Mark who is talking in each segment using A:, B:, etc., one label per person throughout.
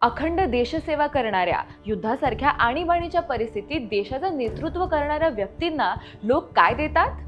A: अखंड देशसेवा करणाऱ्या, युद्धासारख्या आणीबाणीच्या परिस्थितीत देशाचं नेतृत्व करणाऱ्या व्यक्तींना लोक काय देतात?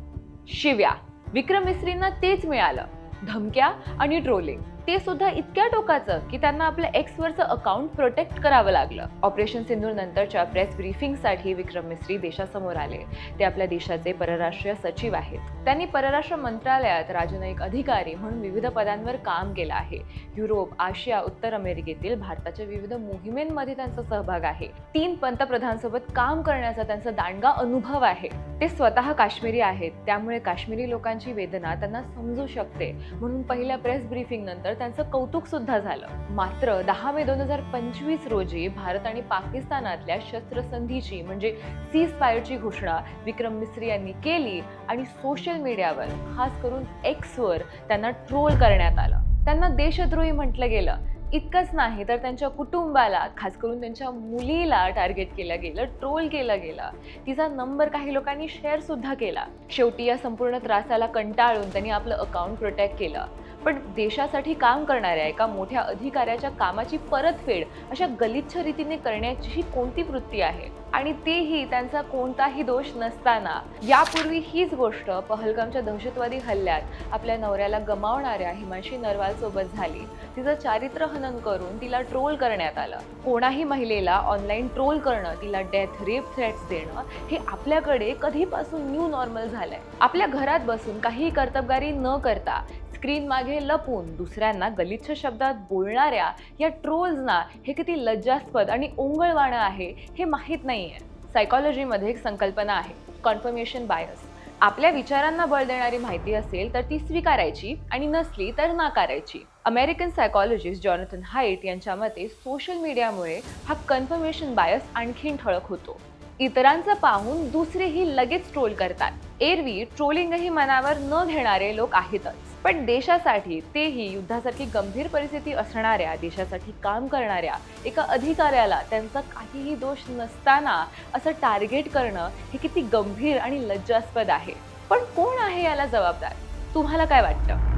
A: शिव्या. विक्रम मिस्रींना तेच मिळालं. धमक्या आणि ट्रोलिंग. ते सुद्धा इतक्या टोकाचं की त्यांना आपल्या एक्सवरचं अकाउंट प्रोटेक्ट करावं लागलं. ऑपरेशन सिंदूर नंतरच्या प्रेस ब्रीफिंगसाठी विक्रम मिस्री देशासमोर आले. ते आपल्या देशाचे परराष्ट्र सचिव आहेत. त्यांनी परराष्ट्र मंत्रालयात राजनयिक अधिकारी म्हणून विविध पदांवर काम केलं आहे. युरोप, आशिया, उत्तर अमेरिकेतील भारताच्या विविध मोहिमेंमध्ये त्यांचा सहभाग आहे. 3 पंतप्रधानांसोबत काम करण्याचा त्यांचा दांडगा अनुभव आहे. ते स्वतः काश्मीरी आहेत, त्यामुळे काश्मीरी लोकांची वेदना त्यांना समजू शकते. म्हणून पहिल्या प्रेस ब्रीफिंग नंतर त्यांचं कौतुक सुद्धा झालं. मात्र 10 मे 2025 रोजी भारत आणि पाकिस्तानातल्या शस्त्रसंधीची म्हणजे सीज फायरची घोषणा विक्रम मिस्री यांनी केली आणि सोशल मीडियावर, खास करून एक्सवर त्यांना ट्रोल करण्यात आलं. त्यांना देशद्रोही म्हटलं गेलं. इतकंच नाही तर त्यांच्या कुटुंबाला, खास करून त्यांच्या मुलीला टार्गेट केलं गेलं, ट्रोल केलं गेलं. तिचा नंबर काही लोकांनी शेअर सुद्धा केला. शेवटी या संपूर्ण त्रासाला कंटाळून त्यांनी आपलं अकाउंट प्रोटेक्ट केलं. पण देशासाठी काम करणाऱ्या एका मोठ्या अधिकाऱ्याच्या कामाची परतफेड अशा गलिच्छ रीतीने करण्याची कोणती वृत्ती आहे? आणि तेही त्यांचा कोणताही दोष नसताना. यापूर्वी हीच गोष्ट पहलगामच्या दहशतवादी हल्ल्यात आपल्या नवऱ्याला गमावणाऱ्या हिमांशी नरवाल सोबत झाली. तिचं चारित्र्य हनन करून तिला ट्रोल करण्यात आलं. कोणाही महिलेला ऑनलाईन ट्रोल करणं, तिला डेथ, रेप थ्रेट्स देणं हे आपल्याकडे कधीपासून न्यू नॉर्मल झालंय. आपल्या घरात बसून काही कर्तबगारी न करता स्क्रीन मागे लपून दुसऱ्यांना गलिच्छ शब्दात बोलणाऱ्या या ट्रोल्सना हे किती लज्जास्पद आणि ओंगळवाणं आहे हे माहीत नाहीये. सायकॉलॉजीमध्ये एक संकल्पना आहे, कन्फर्मेशन बायस. आपल्या विचारांना बळ देणारी माहिती असेल तर ती स्वीकारायची आणि नसली तर नाकारायची. अमेरिकन सायकॉलॉजिस्ट जॉनथन हाईट यांच्या मते सोशल मीडियामुळे हा कन्फर्मेशन बायस आणखीन ठळक होतो. इतरांचं पाहून दुसरेही लगेच ट्रोल करतात. एरवी ट्रोलिंगही मनावर न घेणारे लोक आहेतच, पण देशासाठी, तेही युद्धासारखी गंभीर परिस्थिती असणाऱ्या, देशासाठी काम करणाऱ्या एका अधिकाऱ्याला त्यांचा काहीही दोष नसताना असं टार्गेट करणं हे किती गंभीर आणि लज्जास्पद आहे. पण कोण आहे याला जबाबदार? तुम्हाला काय वाटतं?